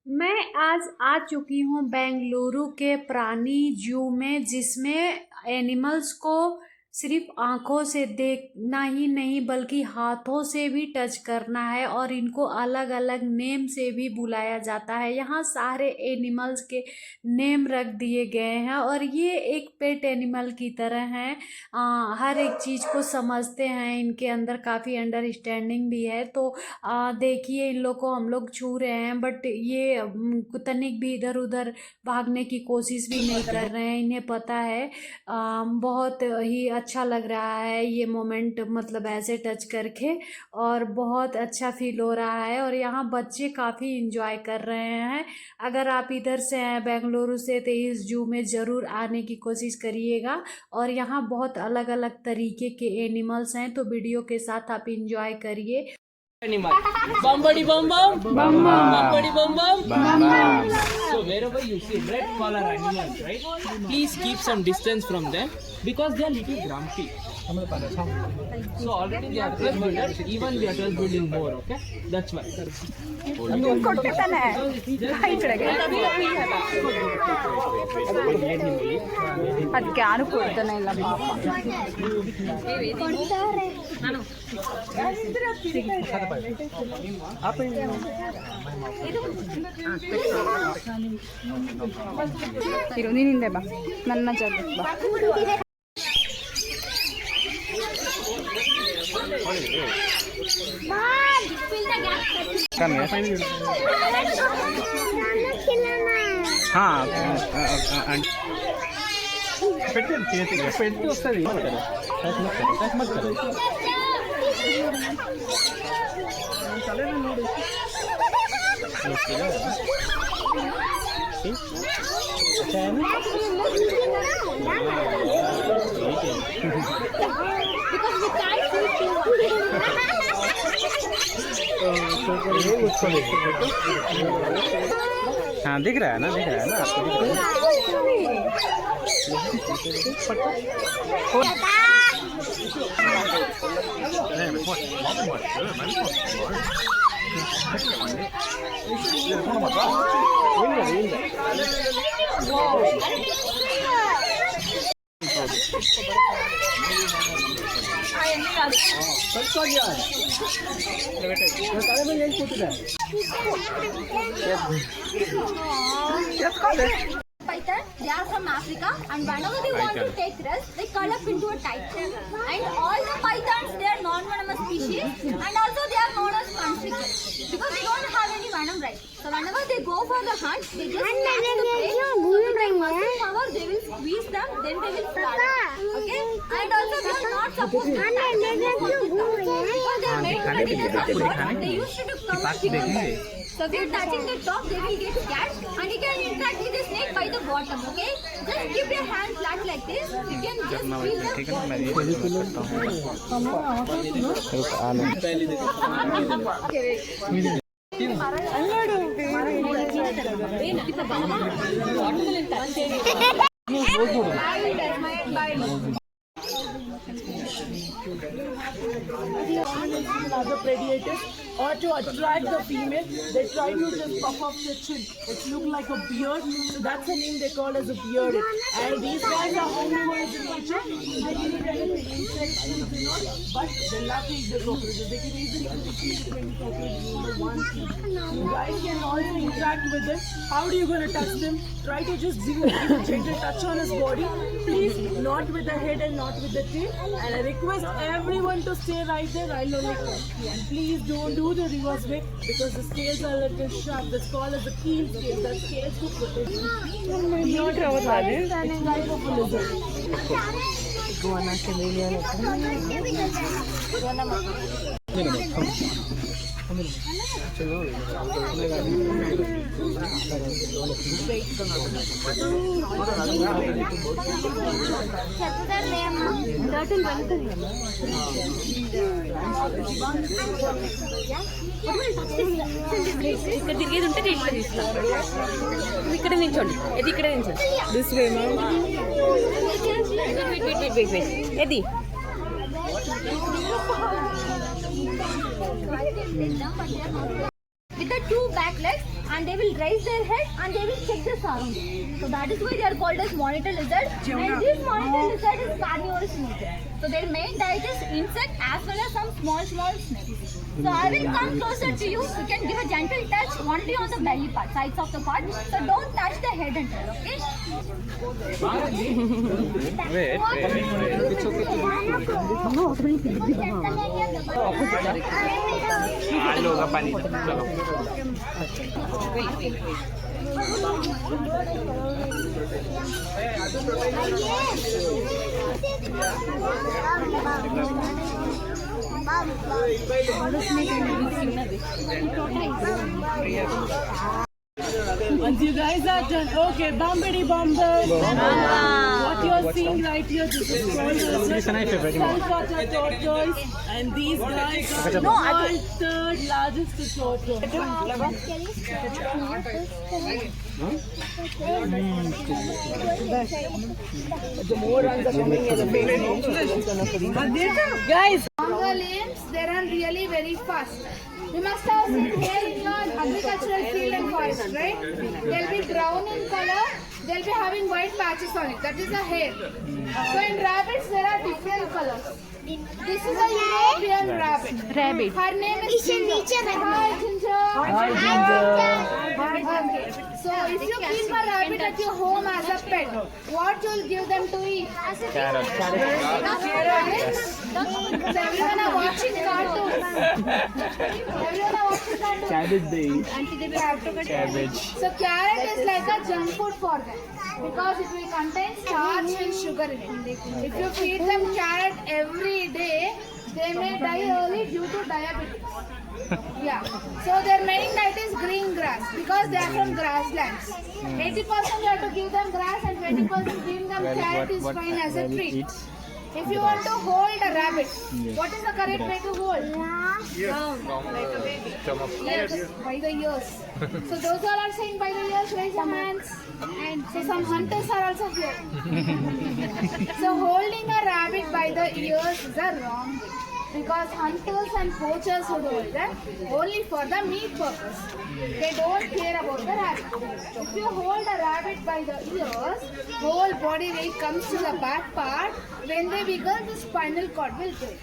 मैं आज आ चुकी हूँ बेंगलुरु के प्राणी जू में, जिसमें एनिमल्स को सिर्फ आंखों से देखना ही नहीं बल्कि हाथों से भी टच करना है और इनको अलग अलग नेम से भी बुलाया जाता है। यहाँ सारे एनिमल्स के नेम रख दिए गए हैं और ये एक पेट एनिमल की तरह हैं। हर एक चीज़ को समझते हैं, इनके अंदर काफ़ी अंडरस्टैंडिंग भी है। तो देखिए, इन लोग को हम लोग छू रहे हैं बट ये तनिक भी इधर उधर भागने की कोशिश भी नहीं कर रहे हैं। इन्हें पता है। बहुत ही अच्छा लग रहा है ये मोमेंट, मतलब ऐसे टच करके, और बहुत अच्छा फील हो रहा है। और यहाँ बच्चे काफ़ी इंजॉय कर रहे हैं। अगर आप इधर से हैं बेंगलुरु से तो इस जू में ज़रूर आने की कोशिश करिएगा। और यहाँ बहुत अलग अलग तरीके के एनिमल्स हैं, तो वीडियो के साथ आप इंजॉय करिए। Animal. Bumbody bum bum. Bum bum. Bumbody bum bum. Bum bum. So wherever you see red color animals, right? Please keep some distance from them because they are little grumpy. So already they are trust builders. Even we are trust building more. Okay? That's why. ಅದಕ್ಕೆ ಯಾರು ಕೊಡ್ತಾನೆ ಇಲ್ಲ ಪಾಪ. ಇರು, ನೀನಿಂದೆ ಬಾ, ನನ್ನ ಜಾಗಕ್ಕೆ ಬಾ. పెట్టి వస్తుంది हाँ, दिख रहा है ना, दिख रहा है ना आपको, दिख रहा Python, they are from Africa, and whenever they want to take rest, they curl up into a tight. And all the pythons, they are non-venomous species, and also they are known as constrictors because they don't have any venom, right? So whenever they go for the hunt, they just catch the prey. So with their muscle power, they will squeeze them, then they will swallow. Okay? And also they are not supposed to touch them because they are made for the they used to cover human body. So if you're touching the top, they will get scared and you can interact with the snake by the bottom, okay? Just keep your hand flat like this. You can just feel other predators, or to attract the female, they try to just puff up the chin. It looks like a beard, so that's the name they call as a bearded. And these guys are omnivores in nature. They can eat anything, insects, fruits and all, but they love to eat the cockroaches. They can easily eat 15 to 20 cockroaches in the one piece. You guys can also interact with them. How are you going to touch them? Try to just give a gentle touch on his body. Please, not with the head and not with the tail. And I request everyone to stay right there. I'll only come. And please don't do the reverse way because the scales are a little sharp. That's called as a keel scale. That scales to protect you. Not it's like of a lizard. ఇక్కడ తిరిగేది ఉంటే నేను ఇక్కడ తీసుకుంటాను. ఇక్కడ నించోండి, ఇది ఇక్కడ నించోండి. This way ma'am. వెయిట్ ఏది with the two back legs and they will raise their head and they will check the surroundings. So that is why they are called as monitor lizard. And this monitor lizard is carnivorous nature. So their main diet is insect as well as some small snakes. So I will come closer to you. You can give a gentle touch only on the belly part, sides of the part. So don't touch the head and tail, okay? Once you guys are done, okay, Bombity Bombers. What you're seeing right here, this is called Sulfata tortoise, and these guys are the world's third largest tortoise. The more runs are coming in the guys. Longer limbs, they run really very fast. You must have seen here in your agricultural field and forest, right? They'll be brown in color, they'll be having white patches on it. That is the hair. So in rabbits, there are different colors. This is a European rabbit. Her name is Ginger. Hi, Ginger. Okay. So if you keep a rabbit at your home as a pet, what you'll give them to eat? Carrots. So everyone are watching cartoons. Cabbage. So carrot is like a junk food for them because it will contain starch and sugar in it. If you feed them carrot every day, they may die early due to diabetes. Yeah. So their main diet is green grass because they are from grasslands. 80% you have to give them grass and 20% giving them carrot is fine as a treat. If you want to hold a rabbit, what is the correct way to hold? Like a baby. Yes, by the ears. So those who are saying by the ears, raise your hands. And so some hunters are also here. So holding a rabbit by the ears is a wrong thing. Because hunters and poachers would hold them only for the meat purpose. They don't care about the rabbit. If you hold a rabbit by the ears, whole body weight comes to the back part. When they wiggle, the spinal cord will break.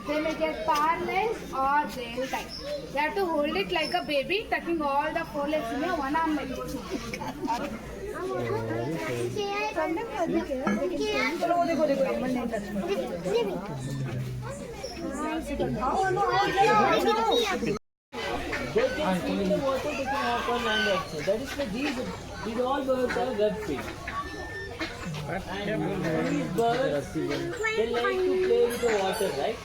They may get paralyzed or they will die. You have to hold it like a baby, tucking all the four legs in your one arm. That is why these all birds are web feed. And these birds, they like to play with the water, right?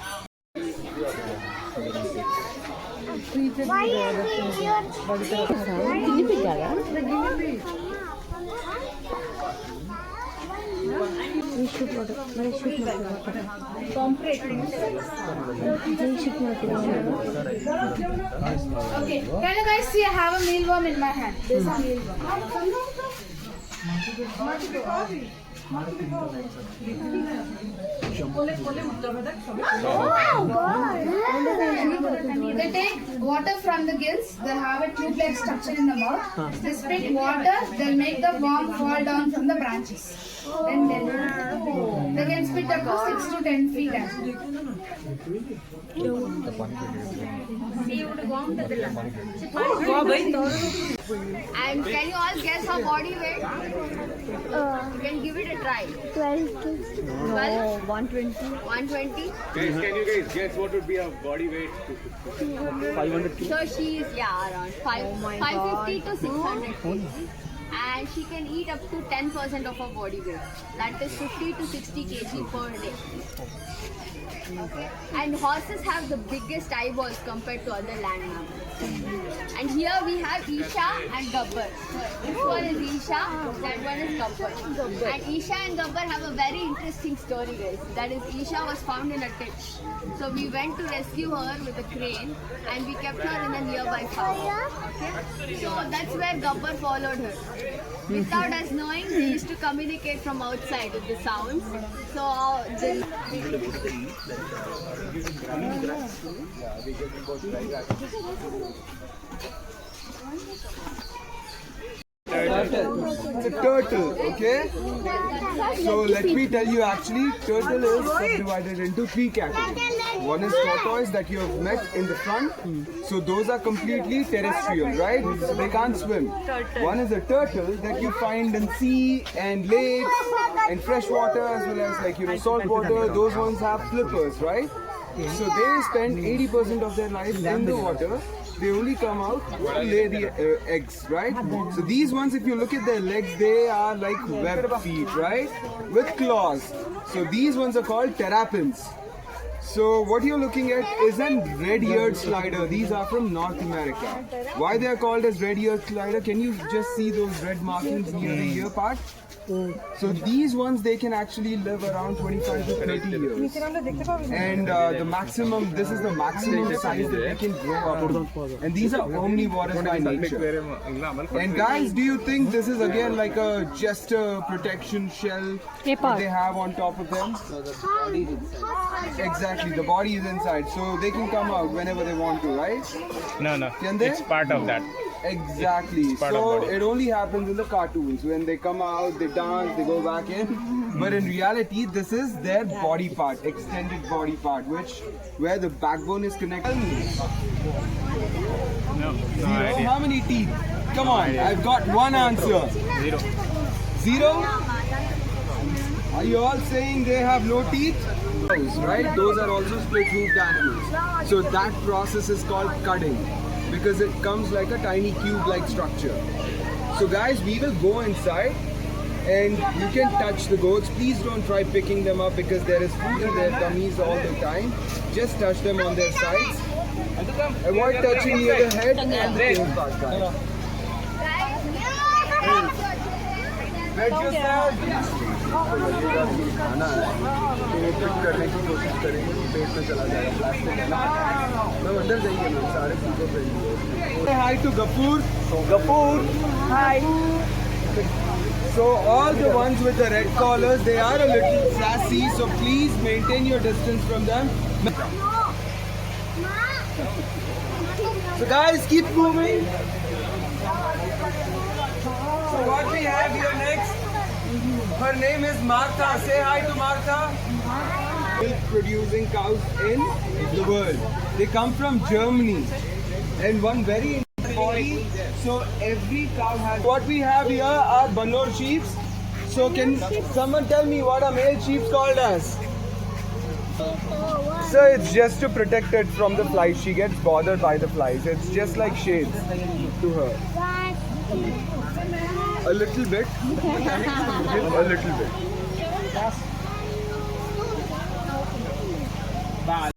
Okay, can you guys see I have a mealworm in my hand? This is a mealworm. They take water from the gills, they have a tube-like structure in the mouth. They spit water, they'll make the worm fall down from the branches. Then they can spit up to 6 to 10 feet as well. And can you all guess her body weight? You can give it a try. 12? 120. 120? Guys, can you guys guess what would be her body weight? 500 So she's around 550 to 600 kg. And she can eat up to 10% of her body weight. That is 50 to 60 kg per day. Okay. And horses have the biggest eyeballs compared to other land mammals. And here we have Isha and Gabbar. This one is Isha, that one is Gabbar. And Isha and Gabbar have a very interesting story, guys. That is, Isha was found in a ditch. So we went to rescue her with a crane and we kept her in a nearby farm. Okay? So that's where Gabbar followed her. Without us knowing, they used to communicate from outside with the sounds. So It's a turtle, okay? So let me tell you, actually, turtle is subdivided into 3 categories. One is tortoise that you have met in the front. So those are completely terrestrial, right? So they can't swim. One is a turtle that you find in sea and lakes and fresh water as well as like, salt water. Those ones have flippers, right? So they spend 80% of their life in the water. They only come out to lay the eggs, right? So these ones, if you look at their legs, they are like web feet, right? With claws. So these ones are called terrapins. So what you're looking at is a red-eared slider. These are from North America. Why they are called as red-eared slider? Can you just see those red markings near the ear part? So these ones, they can actually live around 25 to 30 years. And the maximum, this is the maximum size that they can grow up. And these are omnivores by nature. And guys, do you think this is again like just a protection shell that they have on top of them? Exactly, the body is inside. So they can come out whenever they want to, right? No. Can they? It's part of that. Exactly. So it only happens in the cartoons. When they come out, they dance, they go back in. But in reality, this is their body part, extended body part, where the backbone is connected. No Zero. idea. How many teeth? Come on, I've got one answer. Zero. Zero? Are you all saying they have no teeth? Right? Those are also split-hoofed animals. So that process is called cudding, because it comes like a tiny cube-like structure. So guys, we will go inside and you can touch the goats. Please don't try picking them up because there is food in their tummies all the time. Just touch them on their sides. Avoid touching near the head and the tail part, guys. Let yourself. खाना है तो वो pick करने की कोशिश करेंगे तो पेट में चला जाएगा प्लास्टिक है ना मैम अंदर जाइए मैम सारे चीज़ों पे Say hi to Gapoor. Hi. So all the ones with the red collars, they are a little sassy, so please maintain your distance from them. So guys, keep moving. So what we have here next, her name is Martha. Say hi to Martha. Milk producing cows in the world. They come from Germany. And one very important body. So every cow has. What we have here are Banor sheep. So can someone tell me what a male sheep called as? So it's just to protect it from the flies. She gets bothered by the flies. It's just like shades to her. A little bit. A little bit.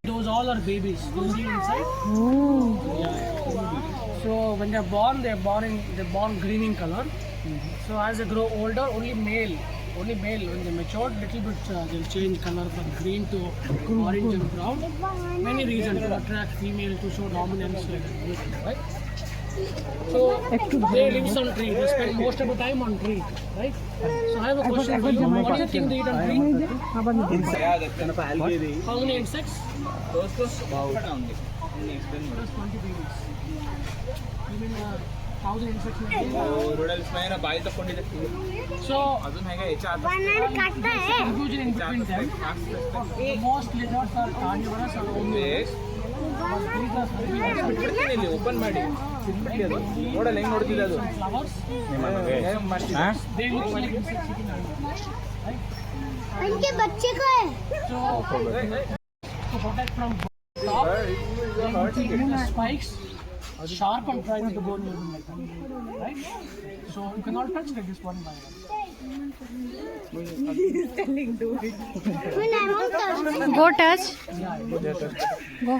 Those all are babies. You see inside? Yeah. So when they're born green in color. So as they grow older, only male. When they matured, little bit they'll change color from green to orange and brown. Many reasons to attract female, to show dominance, right? So they live on tree. They spend most of the time on tree, right? So I have a question for you. What do you think they eat on tree? How many insects? Just 20 babies. You mean 1,000 insects? So confusion in between them. Most lizards are carnivorous or omnivorous. Open ಮಾಡಿ ನೋಡಲ್ಲ ಹೆಂಗ್ ನೋಡ್ತಿದ್ದೆ ಅದು They look like insects eating animals, right? इनके बच्चे को है To protect from top, the spikes sharp and try to go near them like that, right? So you can all touch like this one by one. When I want touch, Go touch. Go.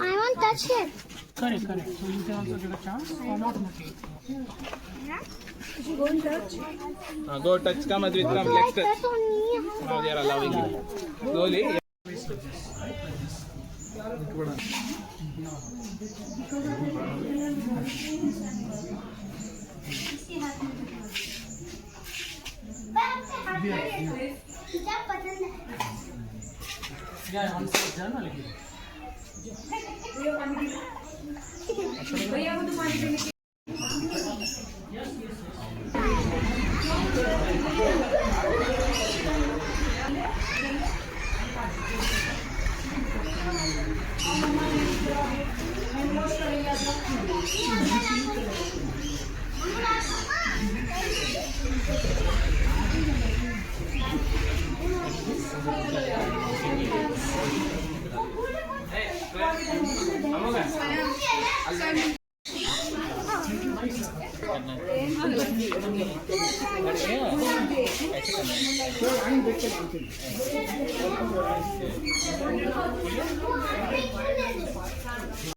I want touch it. Correct. So you can also get a chance or not in the case. Go touch come Advit come let's touch now they are allowing it slowly Yeah, once it's done, I'll give you.